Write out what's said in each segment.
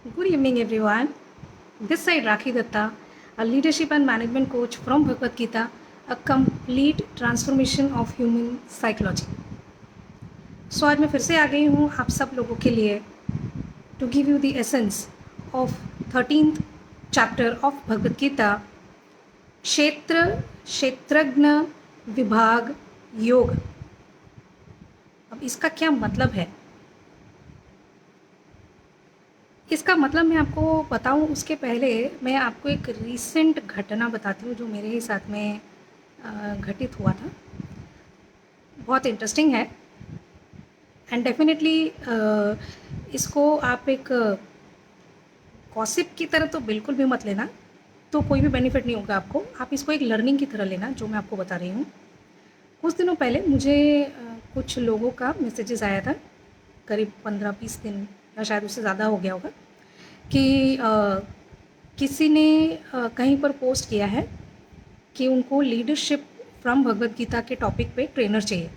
Good evening, everyone. This side Rakhi Datta, a leadership and management coach from Bhagavad Gita, a complete transformation of human psychology. So आज मैं फिर से आ गई हूँ आप सब लोगों के लिए to give you the essence of 13th chapter of Bhagavad Gita, क्षेत्र क्षेत्रज्ञ विभाग योग. अब इसका क्या मतलब है? इसका मतलब मैं आपको बताऊं उसके पहले मैं आपको एक रीसेंट घटना बताती हूँ जो मेरे ही साथ में घटित हुआ था. बहुत इंटरेस्टिंग है एंड डेफिनेटली इसको आप एक गॉसिप की तरह तो बिल्कुल भी मत लेना, तो कोई भी बेनिफिट नहीं होगा आपको. आप इसको एक लर्निंग की तरह लेना जो मैं आपको बता रही हूँ. कुछ दिनों पहले मुझे कुछ लोगों का मैसेजेस आया था, करीब 15-20 दिन या शायद उससे ज़्यादा हो गया होगा, कि किसी ने कहीं पर पोस्ट किया है कि उनको लीडरशिप फ्रॉम भगवद गीता के टॉपिक पे ट्रेनर चाहिए.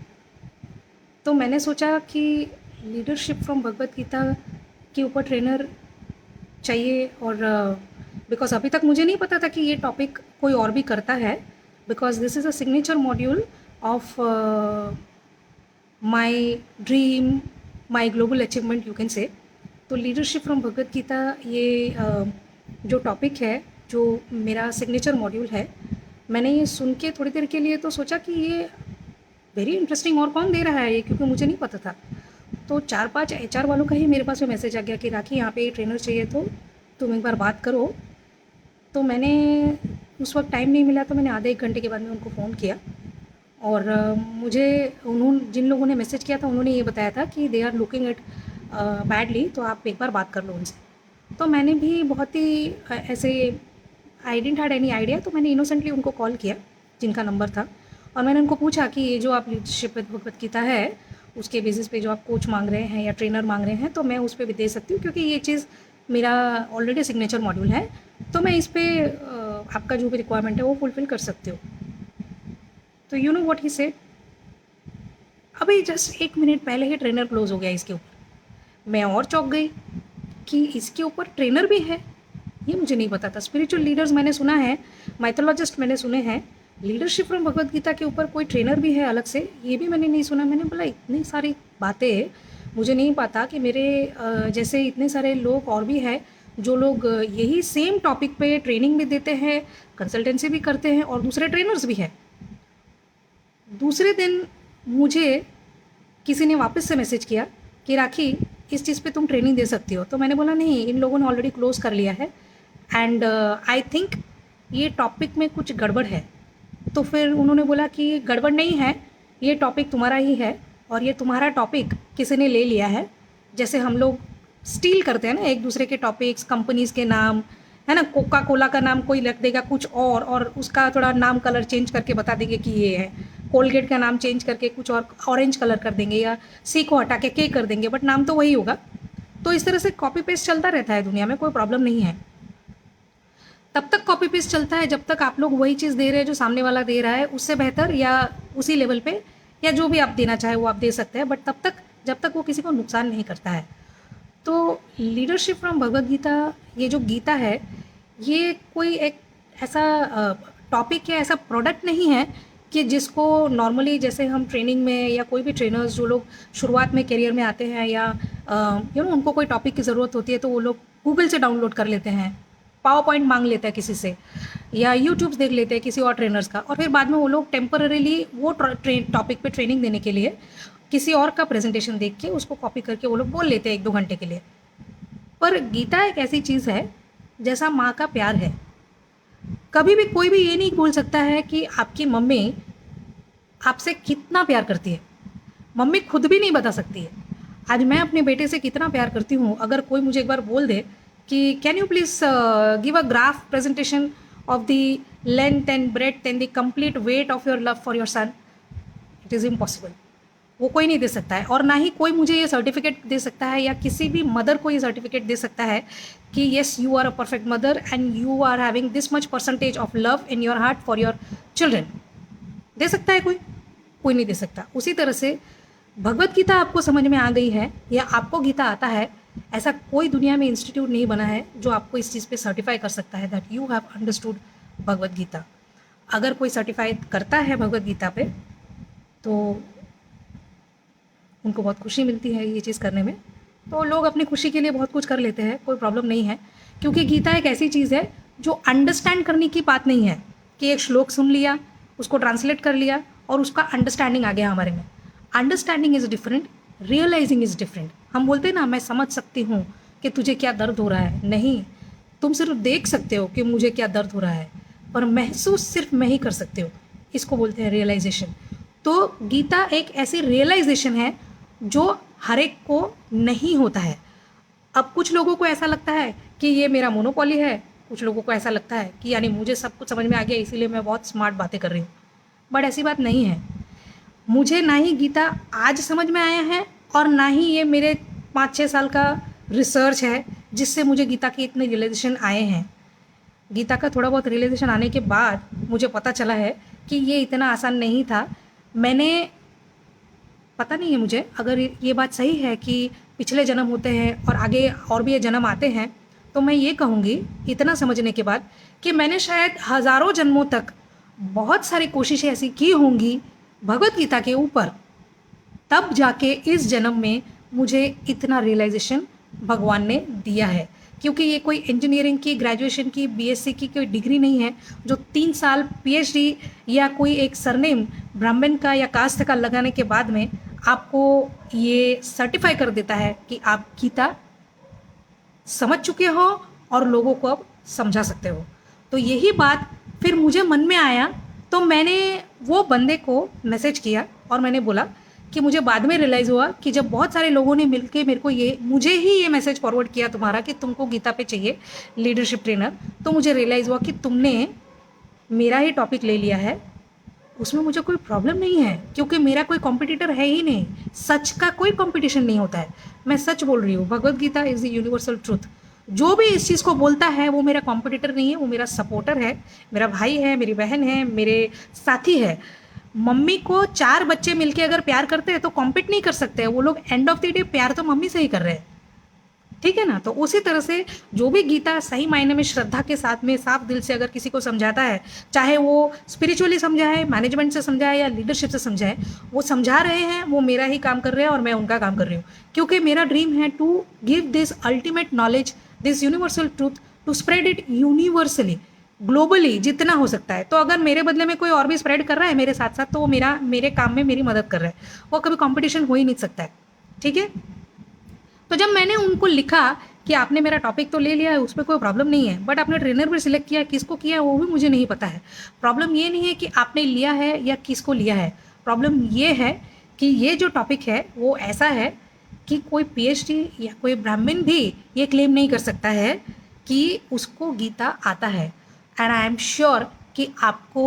तो मैंने सोचा कि लीडरशिप फ्रॉम भगवद गीता के ऊपर ट्रेनर चाहिए, और बिकॉज अभी तक मुझे नहीं पता था कि ये टॉपिक कोई और भी करता है, because this is a signature module of my dream, my global achievement you can say. तो लीडरशिप फ्रॉम भगवद गीता ये जो टॉपिक है, जो मेरा सिग्नेचर मॉड्यूल है, मैंने ये सुन के थोड़ी देर के लिए तो सोचा कि ये वेरी इंटरेस्टिंग, और कौन दे रहा है ये, क्योंकि मुझे नहीं पता था. तो 4-5 HR वालों का ही मेरे पास में मैसेज आ गया कि राखी यहाँ पे ये ट्रेनर चाहिए, तो तुम एक बार बात करो. तो मैंने उस वक्त टाइम नहीं मिला, तो मैंने आधे 1 घंटे के बाद में उनको फ़ोन किया, और मुझे उन्होंने जिन लोगों ने मैसेज किया था उन्होंने ये बताया था कि they are looking at badly, तो आप एक बार बात कर लो उनसे. तो मैंने भी बहुत ही ऐसे I didn't had any idea, तो मैंने इनोसेंटली उनको कॉल किया जिनका नंबर था, और मैंने उनको पूछा कि ये जो आप लीडरशिप विद भगवद गीता है उसके बेसिस पे जो आप कोच मांग रहे हैं या ट्रेनर मांग रहे हैं, तो मैं उस पर भी दे सकती हूँ, क्योंकि ये चीज़ मेरा ऑलरेडी सिग्नेचर मॉड्यूल है, तो मैं इस पर आपका जो भी रिक्वायरमेंट है वो फुलफ़िल कर सकती हूँ. तो you know what he said, अभी जस्ट 1 मिनट पहले ही ट्रेनर क्लोज हो गया इसके ऊपर. मैं और चौंक गई कि इसके ऊपर ट्रेनर भी है, ये मुझे नहीं पता था. स्पिरिचुअल लीडर्स मैंने सुना है, माइथोलॉजिस्ट मैंने सुने हैं, लीडरशिप फ्रॉम भगवद गीता के ऊपर कोई ट्रेनर भी है अलग से, ये भी मैंने नहीं सुना. मैंने बोला इतनी सारी बातें मुझे नहीं पता कि मेरे जैसे इतने सारे लोग और भी हैं जो लोग यही सेम टॉपिक पे ट्रेनिंग भी देते हैं, कंसल्टेंसी भी करते हैं, और दूसरे ट्रेनर्स भी हैं. दूसरे दिन मुझे किसी ने वापस से मैसेज किया कि राखी इस चीज़ पे तुम ट्रेनिंग दे सकती हो. तो मैंने बोला नहीं, इन लोगों ने ऑलरेडी क्लोज़ कर लिया है, एंड आई थिंक ये टॉपिक में कुछ गड़बड़ है. तो फिर उन्होंने बोला कि गड़बड़ नहीं है, ये टॉपिक तुम्हारा ही है, और ये तुम्हारा टॉपिक किसी ने ले लिया है. जैसे हम लोग स्टील करते हैं ना एक दूसरे के टॉपिक्स, कंपनीज़ के नाम, है ना, कोका कोला का नाम कोई रख देगा कुछ और उसका थोड़ा नाम कलर चेंज करके बता देंगे कि ये है. कोलगेट का नाम चेंज करके कुछ और ऑरेंज कलर कर देंगे, या सी को हटा के कर देंगे, बट नाम तो वही होगा. तो इस तरह से कॉपी पेस्ट चलता रहता है दुनिया में, कोई प्रॉब्लम नहीं है. तब तक कॉपी पेस्ट चलता है जब तक आप लोग वही चीज़ दे रहे हैं जो सामने वाला दे रहा है, उससे बेहतर या उसी लेवल पे, या जो भी आप देना चाहे वो आप दे सकते हैं, बट तब तक जब तक वो किसी को नुकसान नहीं करता है. तो लीडरशिप फ्रॉम भगवद गीता, ये जो गीता है, ये कोई एक ऐसा टॉपिक या ऐसा प्रोडक्ट नहीं है कि जिसको नॉर्मली जैसे हम ट्रेनिंग में या कोई भी ट्रेनर्स जो लोग शुरुआत में करियर में आते हैं, या उनको कोई टॉपिक की ज़रूरत होती है तो वो लोग गूगल से डाउनलोड कर लेते हैं, पावर पॉइंट मांग लेते हैं किसी से, या यूट्यूब देख लेते हैं किसी और ट्रेनर्स का, और फिर बाद में वो लोग टेम्पररीली वो टॉपिक पे ट्रेनिंग देने के लिए किसी और का प्रेजेंटेशन देख के उसको कॉपी करके वो लोग बोल लेते हैं 1-2 घंटे के लिए. पर गीता एक ऐसी चीज़ है जैसा माँ का प्यार है. कभी भी कोई भी ये नहीं बोल सकता है कि आपकी मम्मी आपसे कितना प्यार करती है. मम्मी खुद भी नहीं बता सकती है. आज मैं अपने बेटे से कितना प्यार करती हूँ, अगर कोई मुझे एक बार बोल दे कि can you please give a graph presentation of the length and breadth and the complete weight of your love for your son, it is impossible. वो कोई नहीं दे सकता है, और ना ही कोई मुझे ये सर्टिफिकेट दे सकता है, या किसी भी मदर को ये सर्टिफिकेट दे सकता है कि yes you are a perfect mother and you are having this much percentage of love in your heart for your children. दे सकता है कोई? कोई नहीं दे सकता. उसी तरह से भगवत गीता आपको समझ में आ गई है, या आपको गीता आता है, ऐसा कोई दुनिया में इंस्टीट्यूट नहीं बना है जो आपको इस चीज़ पे सर्टिफाई कर सकता है that you have understood Bhagavad Gita. अगर कोई सर्टिफाई करता है भगवद गीता पे तो उनको बहुत खुशी मिलती है ये चीज़ करने में। तो लोग अपनी खुशी के लिए बहुत कुछ कर लेते हैं, कोई प्रॉब्लम नहीं है, क्योंकि गीता एक ऐसी चीज़ है जो अंडरस्टैंड करने की बात नहीं है कि एक श्लोक सुन लिया, उसको ट्रांसलेट कर लिया और उसका अंडरस्टैंडिंग आ गया हमारे में। Understanding is different, realising is different. हम बोलते हैं ना, मैं समझ सकती हूँ कि तुझे क्या दर्द हो रहा है, नहीं, तुम सिर्फ देख सकते हो कि मुझे क्या दर्द हो रहा है, पर महसूस सिर्फ मैं ही कर सकती हूँ। इसको बोलते हैं रियलाइजेशन। तो गीता एक ऐसी रियलाइजेशन है जो हर एक को नहीं होता है। अब कुछ लोगों को ऐसा लगता है कि ये मेरा मोनोपोली है, कुछ लोगों को ऐसा लगता है कि यानी मुझे सब कुछ समझ में आ गया इसीलिए मैं बहुत स्मार्ट बातें कर रही हूँ। बट ऐसी बात नहीं है। मुझे ना ही गीता आज समझ में आया है और ना ही ये मेरे 5-6 साल का रिसर्च है जिससे मुझे गीता के इतने रियलाइजेशन आए हैं। गीता का थोड़ा बहुत रियलाइजेशन आने के बाद मुझे पता चला है कि ये इतना आसान नहीं था। मैंने, पता नहीं है मुझे, अगर ये बात सही है कि पिछले जन्म होते हैं और आगे और भी ये जन्म आते हैं, तो मैं ये कहूँगी इतना समझने के बाद कि मैंने शायद हज़ारों जन्मों तक बहुत सारी कोशिशें ऐसी की होंगी भगवत गीता के ऊपर, तब जाके इस जन्म में मुझे इतना रियलाइजेशन भगवान ने दिया है। क्योंकि ये कोई इंजीनियरिंग की, ग्रेजुएशन की, बीएससी की कोई डिग्री नहीं है जो 3 साल पीएचडी या कोई एक सरनेम ब्राह्मण का या कास्ट का लगाने के बाद में आपको ये सर्टिफाई कर देता है कि आप गीता समझ चुके हो और लोगों को अब समझा सकते हो। तो यही बात फिर मुझे मन में आया, तो मैंने वो बंदे को मैसेज किया और मैंने बोला कि मुझे बाद में रियलाइज़ हुआ कि जब बहुत सारे लोगों ने मिलके मेरे को मुझे ही ये मैसेज फॉरवर्ड किया तुम्हारा कि तुमको गीता पे चाहिए लीडरशिप ट्रेनर, तो मुझे रियलाइज़ हुआ कि तुमने मेरा ही टॉपिक ले लिया है। उसमें मुझे कोई प्रॉब्लम नहीं है क्योंकि मेरा कोई कॉम्पिटिटर है ही नहीं। सच का कोई कॉम्पिटिशन नहीं होता है, मैं सच बोल रही हूँ। Bhagavad Gita is the universal truth. जो भी इस चीज़ को बोलता है वो मेरा कॉम्पिटिटर नहीं है, वो मेरा सपोर्टर है, मेरा भाई है, मेरी बहन है, मेरे साथी है। मम्मी को 4 बच्चे मिलके अगर प्यार करते हैं तो कॉम्पिट नहीं कर सकते हैं वो लोग। एंड ऑफ द डे प्यार तो मम्मी से ही कर रहे हैं, ठीक है ना। तो उसी तरह से जो भी गीता सही मायने में श्रद्धा के साथ में साफ दिल से अगर किसी को समझाता है, चाहे वो स्पिरिचुअली समझाए, मैनेजमेंट से समझाए या लीडरशिप से समझाए, वो समझा रहे हैं, वो मेरा ही काम कर रहे हैं और मैं उनका काम कर रही हूँ। क्योंकि मेरा ड्रीम है to give this ultimate knowledge, this universal truth, to spread it universally, globally जितना हो सकता है। तो अगर मेरे बदले में कोई और भी स्प्रेड कर रहा है मेरे साथ साथ, तो वो मेरे काम में मेरी मदद कर रहा है। वो कभी कॉम्पिटिशन हो ही नहीं सकता है, ठीक है। तो जब मैंने उनको लिखा कि आपने मेरा टॉपिक तो ले लिया है, उसमें कोई प्रॉब्लम नहीं है, बट आपने ट्रेनर भी सिलेक्ट किया है, किसको किया है वो भी मुझे नहीं पता है। प्रॉब्लम ये नहीं है कि आपने लिया है या किसको लिया है, प्रॉब्लम ये है कि ये जो टॉपिक है वो ऐसा है कि कोई पीएचडी या कोई ब्राह्मण भी ये क्लेम नहीं कर सकता है कि उसको गीता आता है। एंड आई एम श्योर कि आपको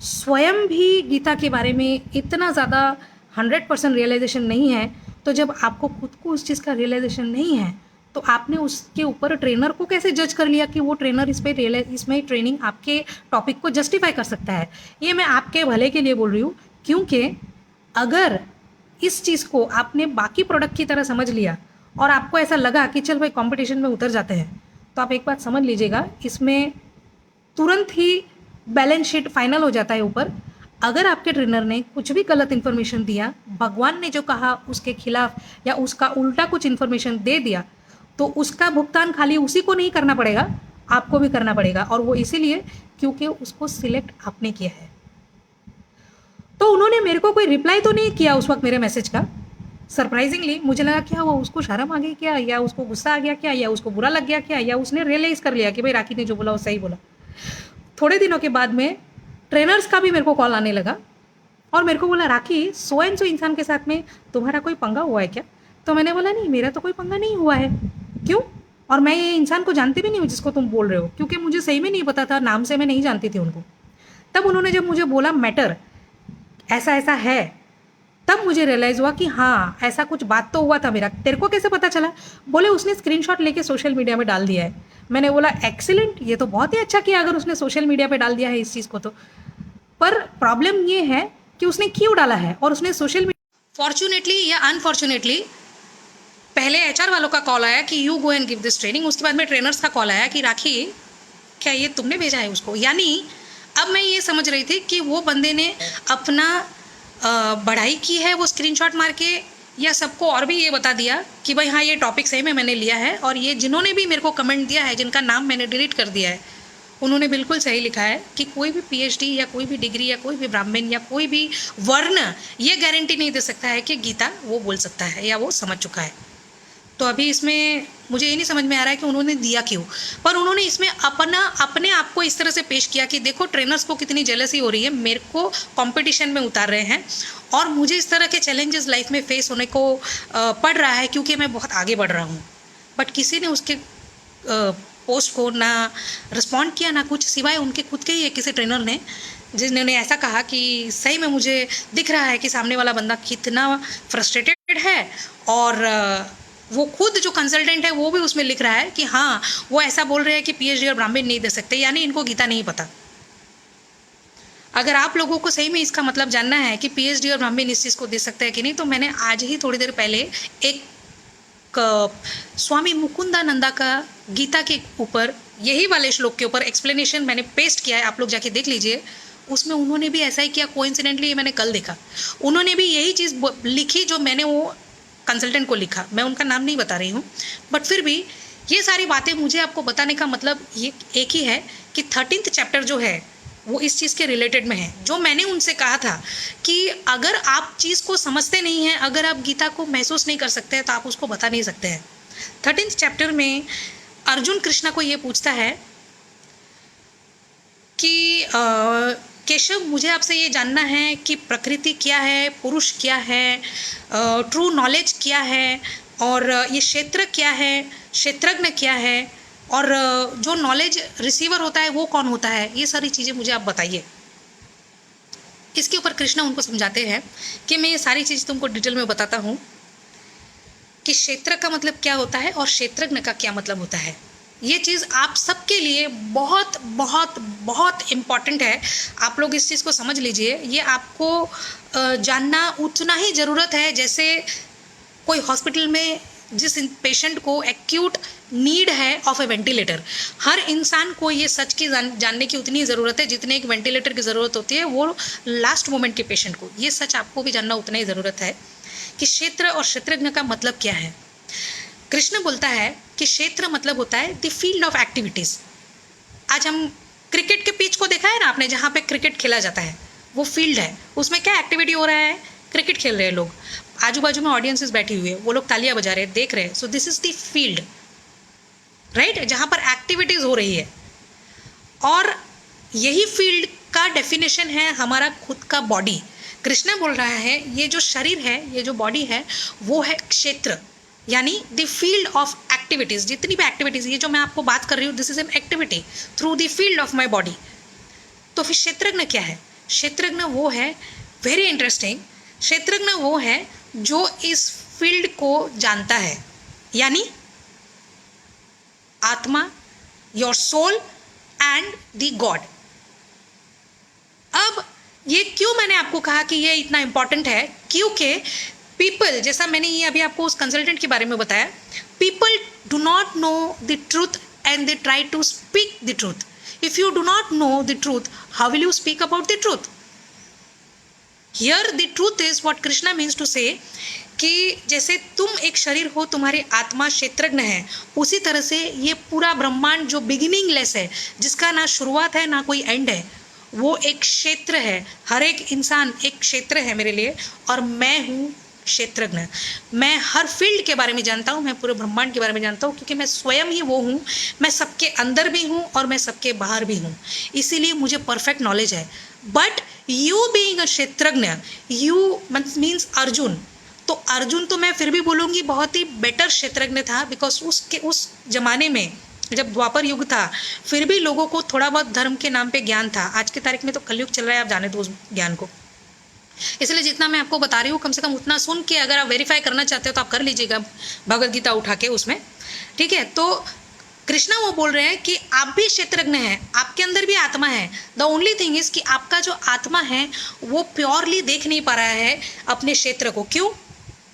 स्वयं भी गीता के बारे में इतना ज़्यादा 100% रियलाइजेशन नहीं है। तो जब आपको खुद को उस चीज़ का रियलाइजेशन नहीं है तो आपने उसके ऊपर ट्रेनर को कैसे जज कर लिया कि वो ट्रेनर इसमें ट्रेनिंग आपके टॉपिक को जस्टिफाई कर सकता है। ये मैं आपके भले के लिए बोल रही हूँ, क्योंकि अगर इस चीज़ को आपने बाकी प्रोडक्ट की तरह समझ लिया और आपको ऐसा लगा कि चल भाई कंपटीशन में उतर जाते हैं, तो आप एक बात समझ लीजिएगा, इसमें तुरंत ही बैलेंस शीट फाइनल हो जाता है ऊपर। अगर आपके ट्रेनर ने कुछ भी गलत इन्फॉर्मेशन दिया, भगवान ने जो कहा उसके खिलाफ या उसका उल्टा कुछ इन्फॉर्मेशन दे दिया, तो उसका भुगतान खाली उसी को नहीं करना पड़ेगा, आपको भी करना पड़ेगा। और वो इसीलिए क्योंकि उसको सिलेक्ट आपने किया है। तो उन्होंने मेरे को कोई रिप्लाई तो नहीं किया उस वक्त मेरे मैसेज का। सरप्राइजिंगली मुझे लगा क्या हुआ, उसको शर्म आ गई क्या, या उसको गुस्सा आ गया क्या, या उसको बुरा लग गया क्या, या उसने रियलाइज कर लिया कि भाई राखी ने जो बोला वो सही बोला। थोड़े दिनों के बाद में ट्रेनर्स का भी मेरे को कॉल आने लगा और मेरे को बोला राखी, सो एंड सो इंसान के साथ में तुम्हारा कोई पंगा हुआ है क्या। तो मैंने बोला नहीं, मेरा तो कोई पंगा नहीं हुआ है। क्यों? और मैं ये इंसान को जानती भी नहीं हूँ जिसको तुम बोल रहे हो, क्योंकि मुझे सही में नहीं पता था, नाम से मैं नहीं जानती थी उनको। तब उन्होंने जब मुझे बोला मैटर ऐसा ऐसा है, तब मुझे रियलाइज़ हुआ कि हाँ ऐसा कुछ बात तो हुआ था मेरा। तेरे को कैसे पता चला? बोले उसने स्क्रीनशॉट लेके सोशल मीडिया में डाल दिया है। मैंने बोला एक्सीलेंट, ये तो बहुत ही अच्छा किया अगर उसने सोशल मीडिया पे डाल दिया है इस चीज़ को। तो पर प्रॉब्लम ये है कि उसने क्यों डाला है और उसने सोशल मीडिया, फॉर्चुनेटली या अनफॉर्चुनेटली पहले एचआर वालों का कॉल आया कि you go and give this training, उसके बाद में ट्रेनर्स का कॉल आया कि राखी क्या ये तुमने भेजा है उसको। यानी अब मैं ये समझ रही थी कि वो बंदे ने अपना बढ़ाई की है वो स्क्रीनशॉट मार के, या सबको और भी ये बता दिया कि भाई हाँ ये टॉपिक सही में मैंने लिया है, और ये जिन्होंने भी मेरे को कमेंट दिया है जिनका नाम मैंने डिलीट कर दिया है उन्होंने बिल्कुल सही लिखा है कि कोई भी पीएचडी या कोई भी डिग्री या कोई भी ब्राह्मण या कोई भी वर्ण ये गारंटी नहीं दे सकता है कि गीता वो बोल सकता है या वो समझ चुका है। तो अभी इसमें मुझे ये नहीं समझ में आ रहा है कि उन्होंने दिया क्यों, पर उन्होंने इसमें अपने आप को इस तरह से पेश किया कि देखो ट्रेनर्स को कितनी जेलसी हो रही है, मेरे को कंपटीशन में उतार रहे हैं और मुझे इस तरह के चैलेंजेस लाइफ में फेस होने को पड़ रहा है क्योंकि मैं बहुत आगे बढ़ रहा हूँ। बट किसी ने उसके पोस्ट को ना रिस्पॉन्ड किया ना कुछ, सिवाय उनके खुद के ही किसी ट्रेनर ने, जिन्होंने ऐसा कहा कि सही में मुझे दिख रहा है कि सामने वाला बंदा कितना फ्रस्ट्रेटेड है, और वो खुद जो कंसल्टेंट है वो भी उसमें लिख रहा है कि हाँ वो ऐसा बोल रहे हैं कि पीएचडी और ब्राह्मण नहीं दे सकते, यानी इनको गीता नहीं पता। अगर आप लोगों को सही में इसका मतलब जानना है कि पीएचडी और ब्राह्मण इस चीज़ को दे सकते हैं कि नहीं, तो मैंने आज ही थोड़ी देर पहले एक स्वामी मुकुंदानंदा का गीता के ऊपर यही वाले श्लोक के ऊपर एक्सप्लेनेशन मैंने पेस्ट किया है, आप लोग जाके देख लीजिए। उसमें उन्होंने भी ऐसा ही किया, कोइंसिडेंटली मैंने कल देखा, उन्होंने भी यही चीज़ लिखी जो मैंने वो कंसल्टेंट को लिखा। मैं उनका नाम नहीं बता रही हूँ, बट फिर भी ये सारी बातें मुझे आपको बताने का मतलब ये एक ही है कि 13th चैप्टर जो है वो इस चीज़ के रिलेटेड में है। जो मैंने उनसे कहा था कि अगर आप चीज़ को समझते नहीं हैं, अगर आप गीता को महसूस नहीं कर सकते हैं तो आप उसको बता नहीं सकते हैं। 13th चैप्टर में अर्जुन कृष्णा को ये पूछता है कि केशव मुझे आपसे ये जानना है कि प्रकृति क्या है, पुरुष क्या है, ट्रू नॉलेज क्या है, और ये क्षेत्र क्या है, क्षेत्रज्ञ क्या है, और जो नॉलेज रिसीवर होता है वो कौन होता है, ये सारी चीज़ें मुझे आप बताइए। इसके ऊपर कृष्णा उनको समझाते हैं कि मैं ये सारी चीज़ तुमको डिटेल में बताता हूँ कि क्षेत्र का मतलब क्या होता है और क्षेत्रज्ञ का क्या मतलब होता है। ये चीज़ आप सबके लिए बहुत बहुत बहुत इम्पॉर्टेंट है, आप लोग इस चीज़ को समझ लीजिए। ये आपको जानना उतना ही ज़रूरत है जैसे कोई हॉस्पिटल में जिस पेशेंट को एक्यूट नीड है ऑफ ए वेंटिलेटर, हर इंसान को ये सच की जानने की उतनी ज़रूरत है जितने एक वेंटिलेटर की ज़रूरत होती है वो लास्ट मोमेंट के पेशेंट को। ये सच आपको भी जानना उतना ही ज़रूरत है कि क्षेत्र और क्षेत्रज्ञ का मतलब क्या है। कृष्ण बोलता है कि क्षेत्र मतलब होता है द फील्ड ऑफ एक्टिविटीज़। आज हम क्रिकेट के पिच को देखा है ना आपने, जहाँ पे क्रिकेट खेला जाता है वो फील्ड है, उसमें क्या एक्टिविटी हो रहा है, क्रिकेट खेल रहे हैं लोग, आजू बाजू में ऑडियंसेस बैठी हुई है, वो लोग तालियां बजा रहे हैं, देख रहे हैं। So this is the field, right, जहाँ पर एक्टिविटीज़ हो रही है। और यही फील्ड का डेफिनेशन है हमारा खुद का बॉडी। कृष्णा बोल रहा है ये जो शरीर है, ये जो बॉडी है वो है क्षेत्र, यानी द फील्ड ऑफ एक्टिविटीज़। जितनी भी एक्टिविटीज़, ये जो मैं आपको बात कर रही हूँ, this is an activity through the field of my body. तो फिर क्षेत्रज्ञ क्या है? क्षेत्रज्ञ वो है, वेरी इंटरेस्टिंग, क्षेत्रज्ञ वो है जो इस फील्ड को जानता है, यानी आत्मा, your soul and the God. अब ये क्यों मैंने आपको कहा कि ये इतना इंपॉर्टेंट है, क्योंकि पीपल, जैसा मैंने ये अभी आपको उस कंसल्टेंट के बारे में बताया, people do not know the truth and they try to speak the truth. If you do not know the truth, how will you speak about the truth? Here the truth is what Krishna means to say कि जैसे तुम एक शरीर हो, तुम्हारी आत्मा क्षेत्रज्ञ है, उसी तरह से ये पूरा ब्रह्मांड जो बिगिनिंगलेस है, जिसका ना शुरुआत है ना कोई एंड है, वो एक क्षेत्र है। हर एक इंसान एक क्षेत्र है मेरे लिए, और मैं हूँ क्षेत्रज्ञ। मैं हर फील्ड के बारे में जानता हूँ, मैं पूरे ब्रह्मांड के बारे में जानता हूँ, क्योंकि मैं स्वयं ही वो हूँ। मैं सबके अंदर भी हूँ और मैं सबके बाहर भी हूँ, इसीलिए मुझे परफेक्ट नॉलेज है। बट यू बीइंग अ क्षेत्रज्ञ, यू मीन्स अर्जुन, तो अर्जुन तो मैं फिर भी बोलूँगी बहुत ही बेटर क्षेत्रज्ञ था, बिकॉज उस जमाने में जब द्वापर युग था फिर भी लोगों को थोड़ा बहुत धर्म के नाम पे ज्ञान था। आज के तारीख में तो कलयुग चल रहा है, आप जाने दो उस ज्ञान को। इसलिए जितना मैं आपको बता रही हूँ कम से कम उतना सुन के अगर आप वेरीफाई करना चाहते हो तो आप कर लीजिएगा भगवद गीता उठा के उसमें, ठीक है। तो कृष्णा वो बोल रहे हैं कि आप भी क्षेत्रज्ञ हैं, आपके अंदर भी आत्मा है। द ओनली थिंग इज कि आपका जो आत्मा है वो प्योरली देख नहीं पा रहा है अपने क्षेत्र को। क्यों?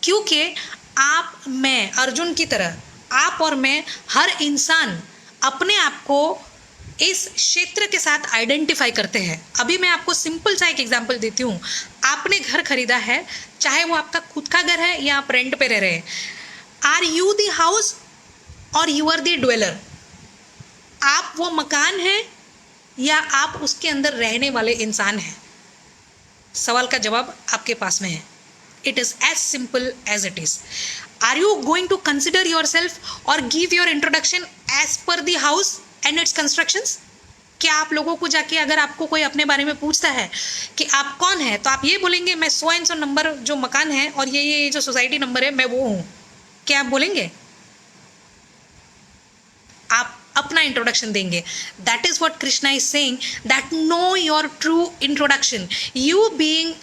क्योंकि आप, मैं, अर्जुन की तरह आप और मैं, हर इंसान अपने आप को इस क्षेत्र के साथ आइडेंटिफाई करते हैं। अभी मैं आपको सिंपल सा एक एग्जांपल देती हूँ। आपने घर खरीदा है, चाहे वो आपका खुद का घर है या आप रेंट पे रह रहे हैं। आर यू द हाउस और यू आर द ड्वेलर? आप वो मकान है या आप उसके अंदर रहने वाले इंसान हैं? सवाल का जवाब आपके पास में है। It is as simple as it is. Are you going to consider yourself और give your introduction as per the house and its constructions? क्या आप लोगों को जाके अगर आपको कोई अपने बारे में पूछता है कि आप कौन है, तो आप ये बोलेंगे मैं सो एंड सो नंबर जो मकान है और ये जो सोसाइटी नंबर है मैं वो हूँ? क्या आप बोलेंगे? आप अपना इंट्रोडक्शन देंगे। That is what Krishna is saying, that know your true introduction. You being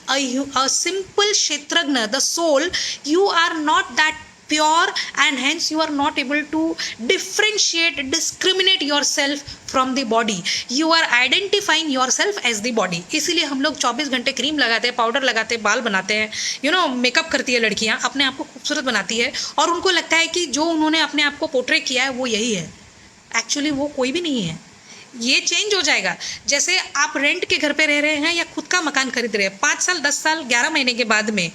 a simple क्षेत्रज्ञ, the soul, you are not that pure and hence you are not able to differentiate, discriminate yourself from the body. You are identifying yourself as the body. इसीलिए हम लोग 24 घंटे cream लगाते हैं, powder लगाते हैं, बाल बनाते हैं, मेकअप करती है लड़कियां, अपने आप को खूबसूरत बनाती है और उनको लगता है कि जो उन्होंने अपने आप को पोर्ट्रे किया है वो यही है। एक्चुअली वो कोई भी नहीं है। ये चेंज हो जाएगा। जैसे आप रेंट के घर पे रह रहे हैं या खुद का मकान खरीद रहे हैं, 5 साल, 10 साल, 11 महीने के बाद में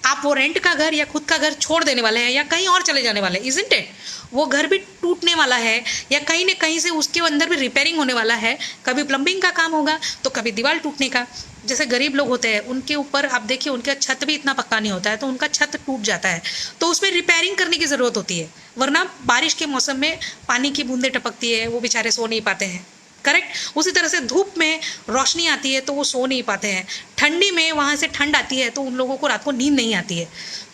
आप वो रेंट का घर या खुद का घर छोड़ देने वाले हैं या कहीं और चले जाने वाले हैं, इज़न्ट इट? वो घर भी टूटने वाला है या कहीं न कहीं से उसके अंदर भी रिपेयरिंग होने वाला है। कभी प्लम्बिंग का काम होगा तो कभी दीवार टूटने का। जैसे गरीब लोग होते हैं, उनके ऊपर आप देखिए उनका छत भी इतना पक्का नहीं होता है, तो उनका छत टूट जाता है, तो उसमें रिपेयरिंग करने की ज़रूरत होती है। वरना बारिश के मौसम में पानी की बूंदें टपकती है, वो बेचारे सो नहीं पाते हैं। करेक्ट? उसी तरह से धूप में रोशनी आती है तो वो सो नहीं पाते हैं। ठंडी में वहाँ से ठंड आती है तो उन लोगों को रात को नींद नहीं आती है।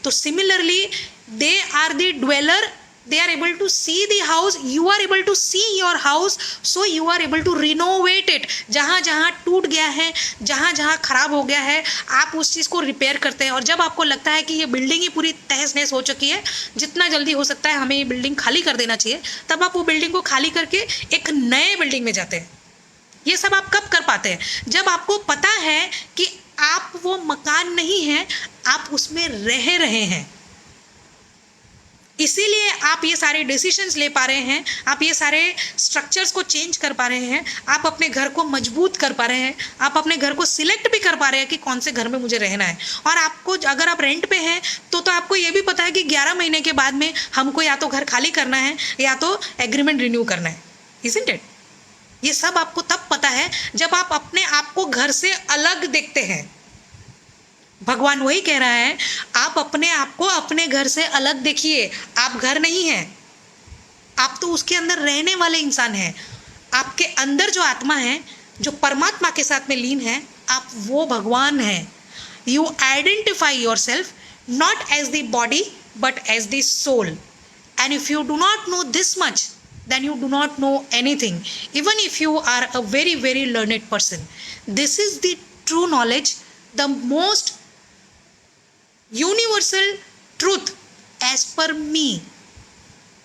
तो similarly they are the dweller, they are able to see the house, you are able to see your house, so you are able to renovate it. जहाँ जहाँ टूट गया है, जहाँ जहाँ खराब हो गया है, आप उस चीज़ को रिपेयर करते हैं। और जब आपको लगता है कि ये बिल्डिंग ही पूरी तहस नहस हो चुकी है, जितना जल्दी हो सकता है हमें ये बिल्डिंग खाली कर देना चाहिए, तब आप वो बिल्डिंग को खाली करके एक नए बिल्डिंग में जाते हैं। ये सब आप कब कर पाते हैं? जब आपको पता है कि आप वो मकान नहीं हैं, आप उसमें रह रहे हैं। इसीलिए आप ये सारे डिसीजंस ले पा रहे हैं, आप ये सारे स्ट्रक्चर्स को चेंज कर पा रहे हैं, आप अपने घर को मजबूत कर पा रहे हैं, आप अपने घर को सिलेक्ट भी कर पा रहे हैं कि कौन से घर में मुझे रहना है। और आपको अगर आप रेंट पे हैं तो आपको ये भी पता है कि 11 महीने के बाद में हमको या तो घर खाली करना है या तो एग्रीमेंट रिन्यू करना है। Isn't it? ये सब आपको तब पता है जब आप अपने आप को घर से अलग देखते हैं। भगवान वही कह रहा है, आप अपने आप को अपने घर से अलग देखिए। आप घर नहीं हैं, आप तो उसके अंदर रहने वाले इंसान हैं। आपके अंदर जो आत्मा है, जो परमात्मा के साथ में लीन है, आप वो भगवान हैं। You identify yourself not as the body but as the soul. And if you do not know this much, then you do not know anything, even if you are a very very learned person. This is the true knowledge, the most universal truth as per me,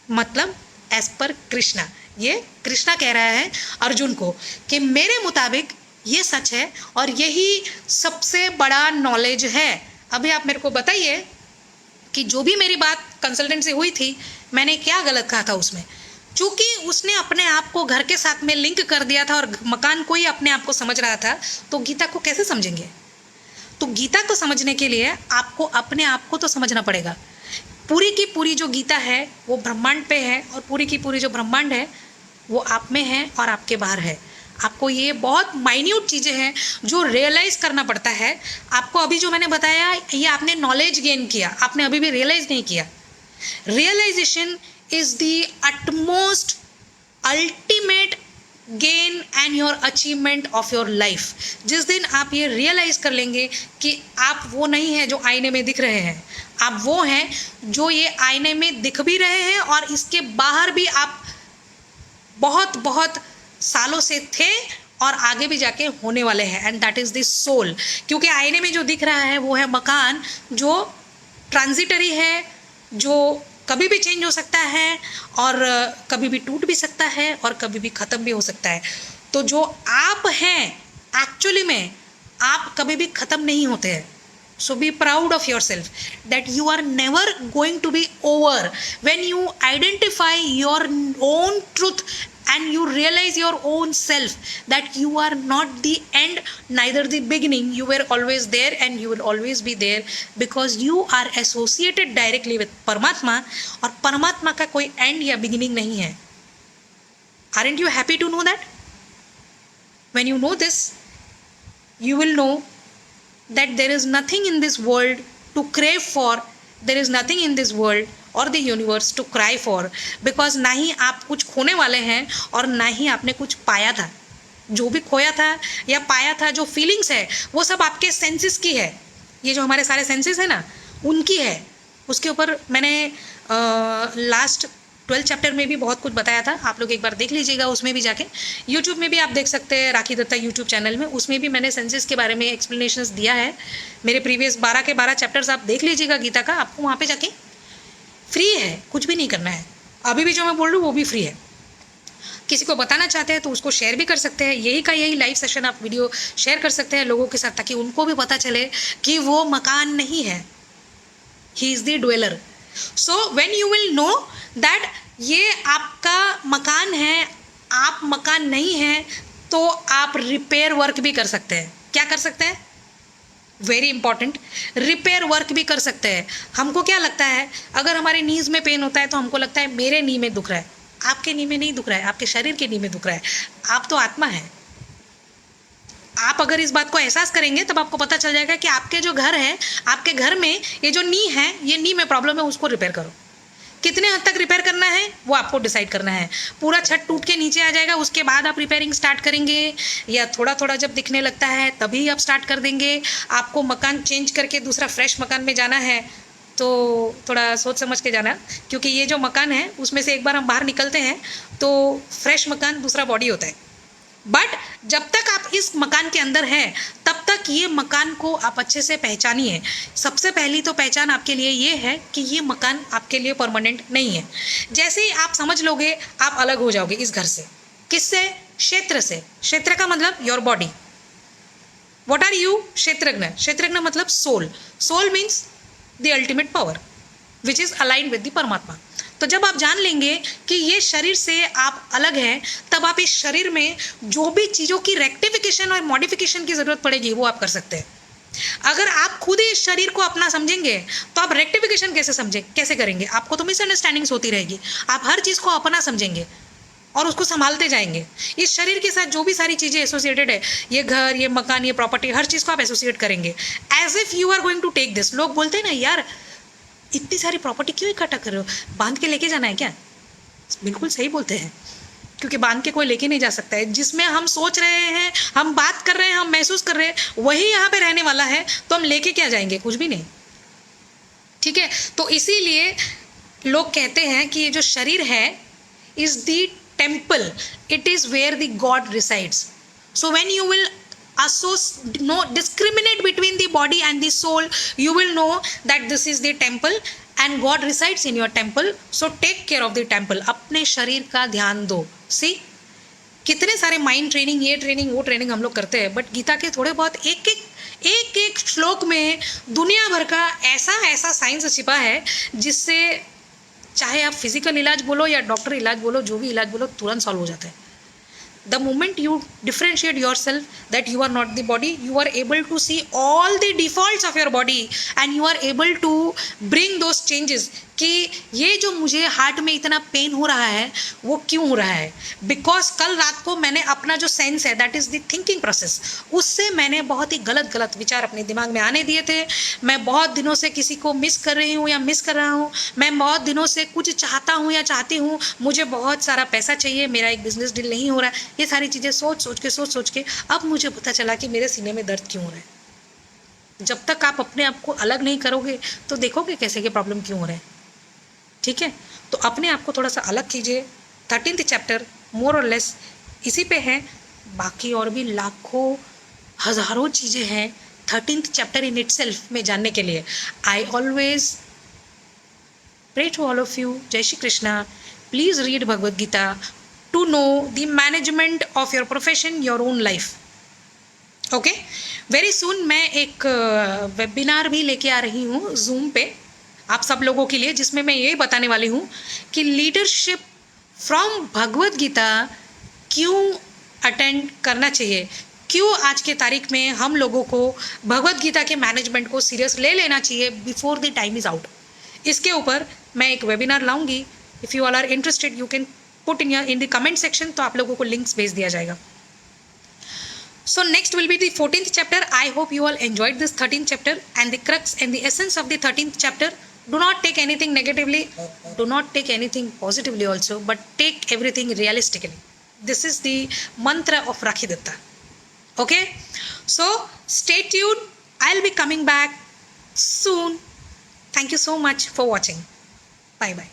मतलब as per Krishna. ये कृष्णा कह रहा है अर्जुन को कि मेरे मुताबिक ये सच है और यही सबसे बड़ा नॉलेज है। अभी आप मेरे को बताइए कि जो भी मेरी बात कंसल्टेंट से हुई थी, मैंने क्या गलत कहा था उसमें? चूंकि उसने अपने आप को घर के साथ में लिंक कर दिया था और मकान को ही अपने आप को समझ रहा था, तो गीता को कैसे समझेंगे? तो गीता को समझने के लिए आपको अपने आप को तो समझना पड़ेगा। पूरी की पूरी जो गीता है वो ब्रह्मांड पे है और पूरी की पूरी जो ब्रह्मांड है वो आप में है और आपके बाहर है। आपको ये बहुत माइन्यूट चीज़ें हैं जो रियलाइज़ करना पड़ता है। आपको अभी जो मैंने बताया ये आपने नॉलेज गेन किया, आपने अभी भी रियलाइज़ नहीं किया। Realisation is the utmost ultimate gain and your achievement of your life. जिस दिन आप ये रियलाइज कर लेंगे कि आप वो नहीं हैं जो आईने में दिख रहे हैं, आप वो हैं जो ये आईने में दिख भी रहे हैं और इसके बाहर भी आप बहुत बहुत सालों से थे और आगे भी जाके होने वाले हैं। And that is the soul. क्योंकि आईने में जो दिख रहा है वो है मकान, जो ट्रांजिटरी है, जो कभी भी चेंज हो सकता है और कभी भी टूट भी सकता है और कभी भी ख़त्म भी हो सकता है। तो जो आप हैं एक्चुअली में, आप कभी भी ख़त्म नहीं होते हैं। So be proud of yourself that you are never going to be over. When you identify your own truth and you realize your own self, that you are not the end, neither the beginning, you were always there and you will always be there, because you are associated directly with परमात्मा, और परमात्मा का कोई end या beginning नहीं है. Aren't you happy to know that? When you know this, you will know that there is nothing in this world to crave for, there is nothing in this world or the universe to cry for, because ना ही आप कुछ खोने वाले हैं और ना ही आपने कुछ पाया था. जो भी खोया था या पाया था, जो फीलिंग्स है, वो सब आपके सेंसेस की है. ये जो हमारे सारे सेंसेस है ना, उनकी है. उसके ऊपर मैंने लास्ट 12 चैप्टर में भी बहुत कुछ बताया था. आप लोग एक बार देख लीजिएगा, उसमें भी जाके. यूट्यूब में भी आप देख सकते हैं, राखी दत्ता यूट्यूब चैनल में, उसमें भी मैंने सेंसेस के बारे में एक्सप्लेनेशंस दिया है. मेरे प्रीवियस 12 के 12 चैप्टर्स आप देख लीजिएगा गीता का. आपको वहाँ पे जाके फ्री है, कुछ भी नहीं करना है. अभी भी जो मैं बोल रही हूँ वो भी फ्री है. किसी को बताना चाहते हैं तो उसको शेयर भी कर सकते हैं. यही का यही लाइव सेशन आप वीडियो शेयर कर सकते हैं लोगों के साथ, ताकि उनको भी पता चले कि वो मकान नहीं है, he is the dweller. So when you will know that ये आपका मकान है, आप मकान नहीं है, तो आप रिपेयर वर्क भी कर सकते हैं. क्या कर सकते हैं? वेरी इंपॉर्टेंट, रिपेयर वर्क भी कर सकते हैं. हमको क्या लगता है, अगर हमारे नीज में पेन होता है तो हमको लगता है मेरे नी में दुख रहा है. आपके नी में नहीं दुख रहा है, आपके शरीर के नी में दुख रहा है. आप तो आत्मा है. आप अगर इस बात को एहसास करेंगे तब आपको पता चल जाएगा कि आपके जो घर है, आपके घर में ये जो नी है, ये नी में प्रॉब्लम है, उसको रिपेयर करो. कितने हद तक रिपेयर करना है वो आपको डिसाइड करना है. पूरा छत टूट के नीचे आ जाएगा, उसके बाद आप रिपेयरिंग स्टार्ट करेंगे, या थोड़ा थोड़ा जब दिखने लगता है तभी आप स्टार्ट कर देंगे. आपको मकान चेंज करके दूसरा फ्रेश मकान में जाना है तो थोड़ा सोच समझ के जाना, क्योंकि ये जो मकान है उसमें से एक बार हम बाहर निकलते हैं तो फ्रेश मकान दूसरा बॉडी होता है. बट जब तक आप इस मकान के अंदर हैं तब तक ये मकान को आप अच्छे से पहचानिए. सबसे पहली तो पहचान आपके लिए ये है कि ये मकान आपके लिए परमानेंट नहीं है. जैसे ही आप समझ लोगे, आप अलग हो जाओगे इस घर से. किससे? क्षेत्र से. क्षेत्र का मतलब your body. What are you? क्षेत्रज्ञ. क्षेत्रज्ञ मतलब soul. Soul means the ultimate power which is aligned with the परमात्मा. तो जब आप जान लेंगे कि ये शरीर से आप अलग हैं, तब आप इस शरीर में जो भी चीज़ों की रेक्टिफिकेशन और मॉडिफिकेशन की ज़रूरत पड़ेगी वो आप कर सकते हैं. अगर आप खुद ही इस शरीर को अपना समझेंगे तो आप रेक्टिफिकेशन कैसे करेंगे? आपको तो मिसअंडरस्टैंडिंग्स होती रहेगी. आप हर चीज़ को अपना समझेंगे और उसको संभालते जाएंगे. इस शरीर के साथ जो भी सारी चीज़ें एसोसिएटेड है, ये घर, ये मकान, ये प्रॉपर्टी, हर चीज़ को आप एसोसिएट करेंगे as if you are going to take this. लोग बोलते हैं ना, यार इतनी सारी प्रॉपर्टी क्यों इकट्ठा कर रहे हो, बांध के लेके जाना है क्या? बिल्कुल सही बोलते हैं, क्योंकि बांध के कोई लेके नहीं जा सकता है. जिसमें हम सोच रहे हैं, हम बात कर रहे हैं, हम महसूस कर रहे हैं, वही यहाँ पे रहने वाला है, तो हम लेके क्या जाएंगे? कुछ भी नहीं. ठीक है. तो इसीलिए लोग कहते हैं कि ये जो शरीर है is the temple, it is where the God resides. So when you will discriminate between the body and the soul, you will know that this is the temple and God resides in your temple. So take care of the temple. अपने शरीर का ध्यान दो. See, कितने सारे mind training, ये training, वो training हम लोग करते हैं, बट गीता के थोड़े बहुत एक एक श्लोक में दुनिया भर का ऐसा साइंस छिपा है, जिससे चाहे आप फिजिकल इलाज बोलो या डॉक्टर इलाज बोलो, जो भी इलाज बोलो, तुरंत सॉल्व हो जाता है. The moment you differentiate yourself that you are not the body, you are able to see all the defaults of your body and you are able to bring those changes. कि ये जो मुझे heart में इतना pen हो रहा है वो क्यों हो रहा है? बिकॉज कल रात को मैंने अपना जो सेंस है, that is the thinking process, उससे मैंने बहुत ही गलत विचार अपने दिमाग में आने दिए थे. मैं बहुत दिनों से किसी को मिस कर रही हूँ या मिस कर रहा हूँ, मैं बहुत दिनों से कुछ चाहता हूँ या चाहती हूँ, मुझे बहुत सारा पैसा चाहिए, मेरा एक बिजनेस डील नहीं हो रहा है. ये सारी चीज़ें सोच के अब मुझे पता चला कि मेरे सीने में दर्द क्यों हो रहा है. जब तक आप अपने आप को अलग नहीं करोगे तो देखोगे कैसे कि प्रॉब्लम क्यों हो रहा है. ठीक है. तो अपने आप को थोड़ा सा अलग कीजिए. 13th चैप्टर मोर और लेस इसी पे है. बाकी और भी लाखों हज़ारों चीज़ें हैं 13th चैप्टर इन इटसेल्फ में जानने के लिए. I always pray to all of you. जय Shri Krishna. Please read Bhagavad Gita to know the management of your profession, your own life. Okay, very soon मैं एक वेबिनार भी लेके आ रही हूँ जूम पे आप सब लोगों के लिए, जिसमें मैं यही बताने वाली हूँ कि लीडरशिप फ्रॉम भगवत गीता क्यों अटेंड करना चाहिए, क्यों आज के तारीख में हम लोगों को भगवत गीता के मैनेजमेंट को सीरियस ले लेना चाहिए before the time is out. इसके ऊपर मैं एक वेबिनार लाऊंगी। If you all are interested you can put in the comment section, तो आप लोगों को लिंक्स भेज दिया जाएगा। So next will be the 14th chapter. I hope you all enjoyed this 13th chapter, and the crux and the essence of the 13th chapter. Do not take anything negatively, do not take anything positively also, but take everything realistically. This is the mantra of Rakhidatta. Okay, so stay tuned. I'll be coming back soon. Thank you so much for watching. Bye bye.